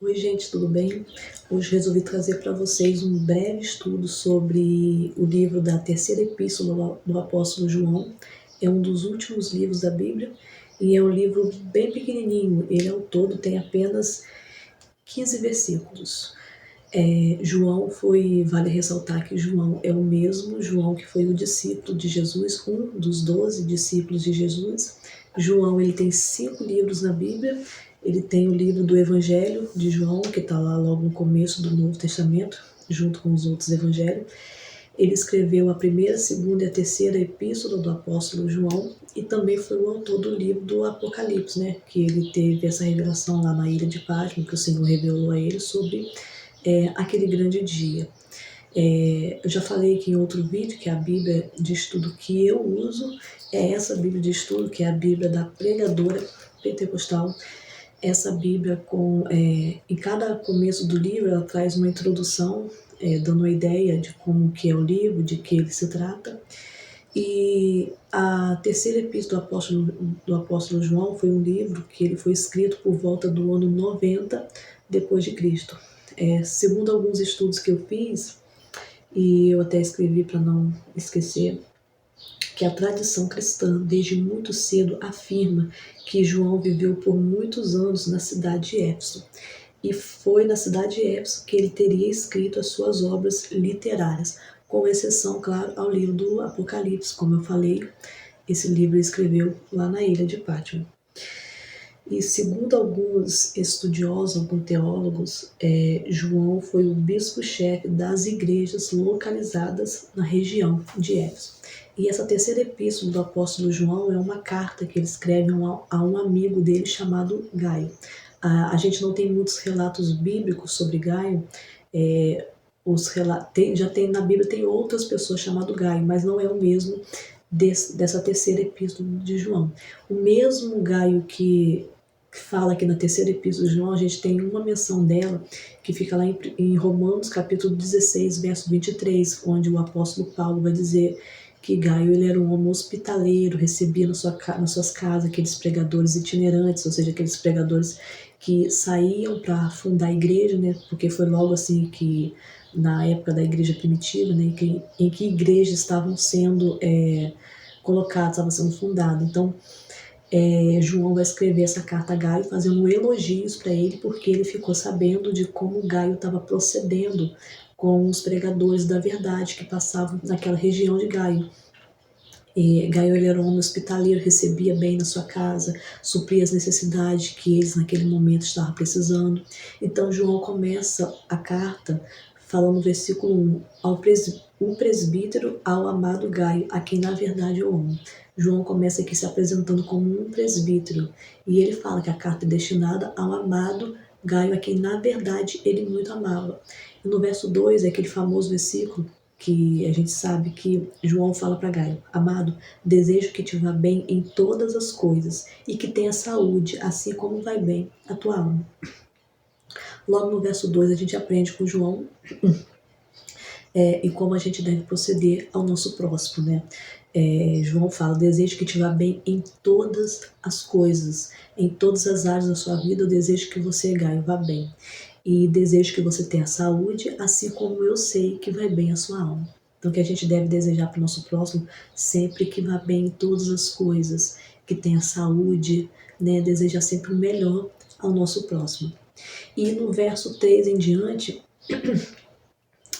Oi gente, tudo bem? Hoje resolvi trazer para vocês um breve estudo sobre o livro da terceira epístola do apóstolo João. É um dos últimos livros da Bíblia e é um livro bem pequenininho. Ele ao todo tem apenas 15 versículos. Vale ressaltar que João é o mesmo João que foi o discípulo de Jesus, um dos 12 discípulos de Jesus. João, ele tem 5 livros na Bíblia. Ele tem o livro do Evangelho de João, que está lá logo no começo do Novo Testamento, junto com os outros evangelhos. Ele escreveu a primeira, segunda e a terceira epístola do apóstolo João e também foi o autor do livro do Apocalipse, né? Que ele teve essa revelação lá na ilha de Patmos, que o Senhor revelou a ele sobre aquele grande dia. Eu já falei aqui em outro vídeo que a Bíblia de estudo que eu uso é essa Bíblia de estudo, que é a Bíblia da Pregadora Pentecostal. Essa Bíblia, em cada começo do livro, ela traz uma introdução, dando uma ideia de como que é o livro, de que ele se trata. E a terceira epístola do apóstolo João foi um livro que ele foi escrito por volta do ano 90 depois de Cristo. Segundo alguns estudos que eu fiz, e eu até escrevi para não esquecer, que a tradição cristã, desde muito cedo, afirma que João viveu por muitos anos na cidade de Éfeso. E foi na cidade de Éfeso que ele teria escrito as suas obras literárias, com exceção, claro, ao livro do Apocalipse. Como eu falei, esse livro ele escreveu lá na ilha de Patmos. E segundo alguns estudiosos, alguns teólogos, João foi o bispo-chefe das igrejas localizadas na região de Éfeso. E essa terceira epístola do apóstolo João é uma carta que ele escreve a um amigo dele chamado Gaio. A gente não tem muitos relatos bíblicos sobre Gaio. Já tem na Bíblia tem outras pessoas chamadas Gaio, mas não é o mesmo dessa terceira epístola de João. O mesmo Gaio que fala aqui na terceira epístola de João, a gente tem uma menção dela, que fica lá em Romanos capítulo 16, verso 23, onde o apóstolo Paulo vai dizer que Gaio ele era um homem hospitaleiro, recebia nas suas casas aqueles pregadores itinerantes, ou seja, aqueles pregadores que saíam para fundar a igreja, né? Porque foi logo assim que, na época da igreja primitiva, né, em que igrejas estavam sendo colocadas, estavam sendo fundadas. Então, João vai escrever essa carta a Gaio fazendo elogios para ele, porque ele ficou sabendo de como Gaio estava procedendo com os pregadores da verdade que passavam naquela região de Gaio. Gaio ele era um homem hospitaleiro, recebia bem na sua casa, supria as necessidades que eles naquele momento estavam precisando. Então João começa a carta falando no versículo 1, o presbítero ao amado Gaio, a quem na verdade eu amo. João começa aqui se apresentando como um presbítero, e ele fala que a carta é destinada ao amado Gaio, a quem na verdade ele muito amava. E no verso 2 é aquele famoso versículo que a gente sabe que João fala para Gaio: amado, desejo que te vá bem em todas as coisas e que tenha saúde, assim como vai bem a tua alma. Logo no verso 2 a gente aprende com João e como a gente deve proceder ao nosso próximo, né? João fala: desejo que te vá bem em todas as coisas, em todas as áreas da sua vida. Eu desejo que você, Gaio, vá bem. E desejo que você tenha saúde, assim como eu sei que vai bem a sua alma. Então, que a gente deve desejar para o nosso próximo sempre que vá bem em todas as coisas, que tenha saúde, né? Desejar sempre o melhor ao nosso próximo. E no verso 3 em diante,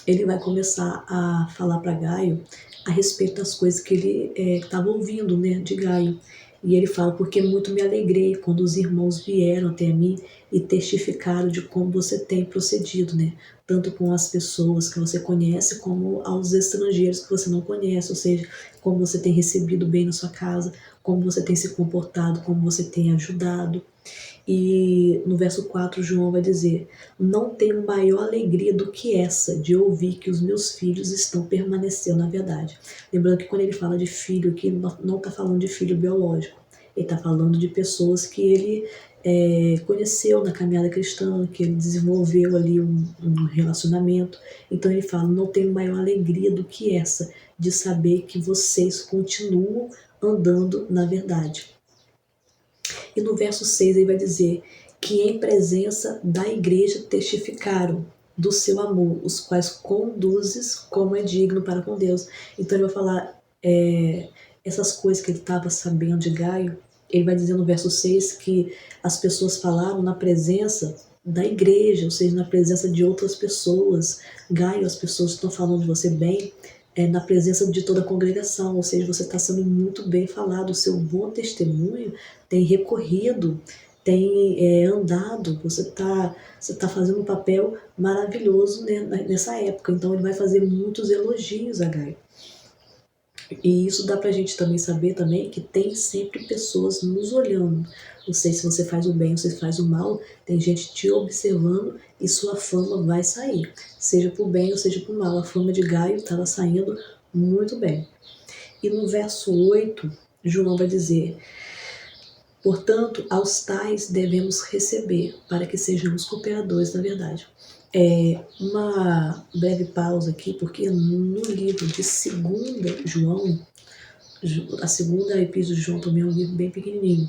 ele vai começar a falar para Gaio a respeito das coisas que ele estava ouvindo, né, de Gaio. E ele fala: porque muito me alegrei quando os irmãos vieram até mim e testificaram de como você tem procedido, né? Tanto com as pessoas que você conhece, como aos estrangeiros que você não conhece, ou seja, como você tem recebido bem na sua casa, como você tem se comportado, como você tem ajudado. E no verso 4, João vai dizer: não tenho maior alegria do que essa, de ouvir que os meus filhos estão permanecendo na verdade. Lembrando que quando ele fala de filho aqui, não está falando de filho biológico. Ele está falando de pessoas que ele conheceu na caminhada cristã, que ele desenvolveu ali um relacionamento. Então ele fala: não tenho maior alegria do que essa, de saber que vocês continuam andando na verdade. E no verso 6 ele vai dizer que em presença da igreja testificaram do seu amor, os quais conduzes como é digno para com Deus. Então ele vai falar essas coisas que ele estava sabendo de Gaio. Ele vai dizer no verso 6 que as pessoas falaram na presença da igreja, ou seja, na presença de outras pessoas. Gaio, as pessoas estão falando de você bem, na presença de toda a congregação, ou seja, você está sendo muito bem falado, o seu bom testemunho tem recorrido, tem andado, você tá fazendo um papel maravilhoso, né, nessa época. Então ele vai fazer muitos elogios a Gaio. E isso dá pra gente também saber também que tem sempre pessoas nos olhando. Não sei se você faz o bem ou se faz o mal, tem gente te observando e sua fama vai sair. Seja por bem ou seja por mal. A fama de Gaio estava saindo muito bem. E no verso 8, João vai dizer: portanto, aos tais devemos receber, para que sejamos cooperadores da verdade. Uma breve pausa aqui, porque no livro de 2 João, a segunda epístola de João também é um livro bem pequenininho.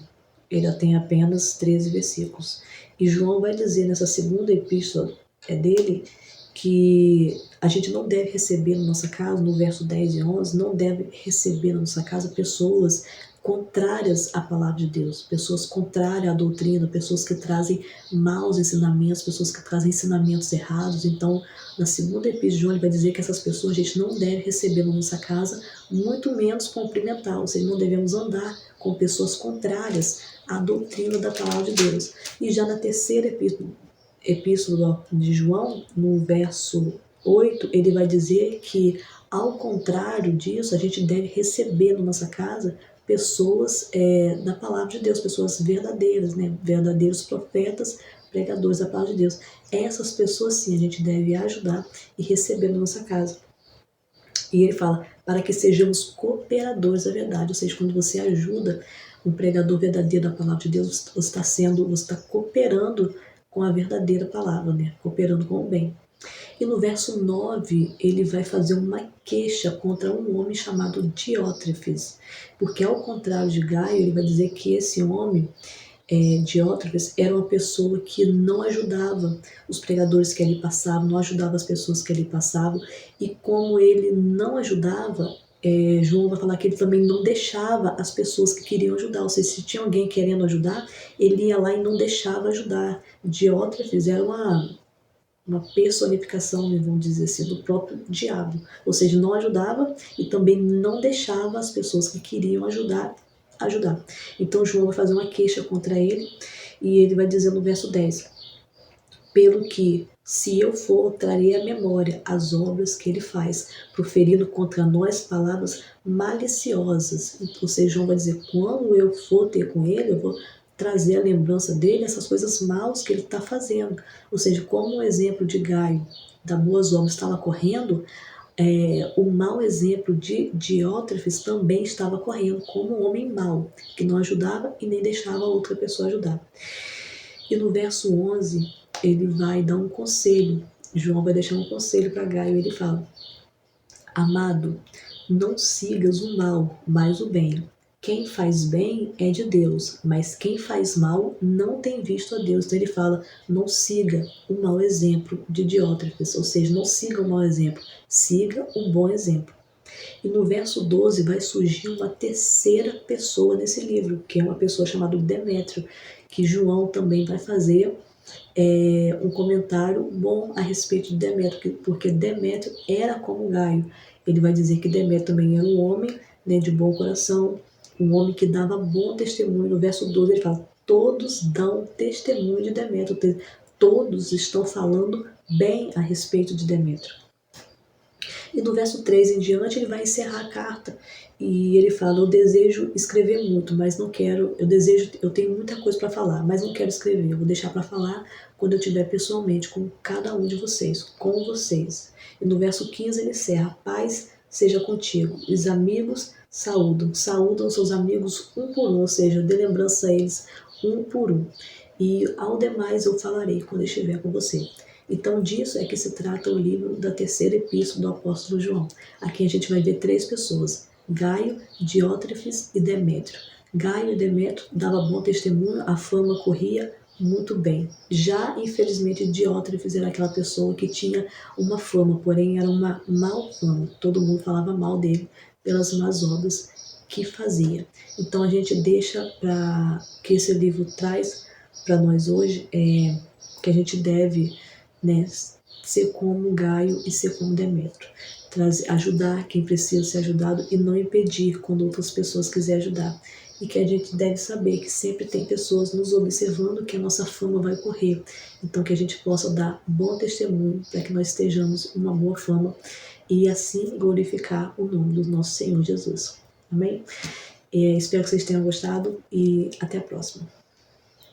Ele tem apenas 13 versículos. E João vai dizer nessa segunda epístola dele que a gente não deve receber na nossa casa, no verso 10 e 11, não deve receber na nossa casa pessoas contrárias à palavra de Deus, pessoas contrárias à doutrina, pessoas que trazem maus ensinamentos, pessoas que trazem ensinamentos errados. Então, na segunda epístola de João, ele vai dizer que essas pessoas a gente não deve receber na nossa casa, muito menos cumprimentar, ou seja, não devemos andar com pessoas contrárias à doutrina da palavra de Deus. E já na terceira epístola de João, no verso 8, ele vai dizer que, ao contrário disso, a gente deve receber na nossa casa pessoas da palavra de Deus, pessoas verdadeiras, né? Verdadeiros profetas, pregadores da palavra de Deus. Essas pessoas, sim, a gente deve ajudar e receber na nossa casa. E ele fala, para que sejamos cooperadores da verdade, ou seja, quando você ajuda um pregador verdadeiro da palavra de Deus, você está cooperando com a verdadeira palavra, né? Cooperando com o bem. E no verso 9, ele vai fazer uma queixa contra um homem chamado Diótrefes, porque ao contrário de Gaio, ele vai dizer que esse homem, Diótrefes, era uma pessoa que não ajudava os pregadores que ali passavam, não ajudava as pessoas que ali passavam, e como ele não ajudava, João vai falar que ele também não deixava as pessoas que queriam ajudar, ou seja, se tinha alguém querendo ajudar, ele ia lá e não deixava ajudar. Diótrefes era uma personificação, né, vamos dizer assim, do próprio diabo. Ou seja, não ajudava e também não deixava as pessoas que queriam ajudar. Então João vai fazer uma queixa contra ele e ele vai dizer no verso 10: pelo que, se eu for, trarei à memória as obras que ele faz, proferindo contra nós palavras maliciosas. Ou seja, João vai dizer, quando eu for ter com ele, eu vou trazer a lembrança dele essas coisas maus que ele está fazendo. Ou seja, como o exemplo de Gaio, da boas obras, estava correndo, o mau exemplo de Diótrefes também estava correndo como um homem mau, que não ajudava e nem deixava a outra pessoa ajudar. E no verso 11, ele vai dar um conselho. João vai deixar um conselho para Gaio. Ele fala, amado, não sigas o mal, mas o bem. Quem faz bem é de Deus, mas quem faz mal não tem visto a Deus. Então ele fala, não siga o mau exemplo de Diótrefes, ou seja, não siga o mau exemplo, siga o bom exemplo. E no verso 12 vai surgir uma terceira pessoa nesse livro, que é uma pessoa chamada Demétrio, que João também vai fazer um comentário bom a respeito de Demétrio, porque Demétrio era como Gaio. Ele vai dizer que Demétrio também era um homem, né, de bom coração, um homem que dava bom testemunho. No verso 12 ele fala, todos dão testemunho de Demétrio, todos estão falando bem a respeito de Demétrio. E no verso 3 em diante ele vai encerrar a carta e ele fala, eu desejo escrever muito, mas não quero, eu tenho muita coisa para falar, mas não quero escrever, eu vou deixar para falar quando eu estiver pessoalmente com cada um de vocês, com vocês. E no verso 15 ele encerra, paz seja contigo, os amigos saúdam seus amigos um por um, ou seja, dê lembrança a eles um por um. E ao demais eu falarei quando eu estiver com você. Então disso é que se trata o livro da terceira epístola do apóstolo João. Aqui a gente vai ver 3 pessoas, Gaio, Diótrefes e Demétrio. Gaio e Demétrio davam bom testemunho, a fama corria muito bem. Já, infelizmente, Diótrefes era aquela pessoa que tinha uma fama, porém era uma mal fama. Todo mundo falava mal dele pelas más obras que fazia. Então a gente deixa para que esse livro traz para nós hoje que a gente deve, né, ser como Gaio e ser como Demétrio. Ajudar quem precisa ser ajudado e não impedir quando outras pessoas quiserem ajudar. E que a gente deve saber que sempre tem pessoas nos observando, que a nossa fama vai correr. Então que a gente possa dar bom testemunho para que nós estejamos uma boa fama e assim glorificar o nome do nosso Senhor Jesus. Amém? Espero que vocês tenham gostado e até a próxima.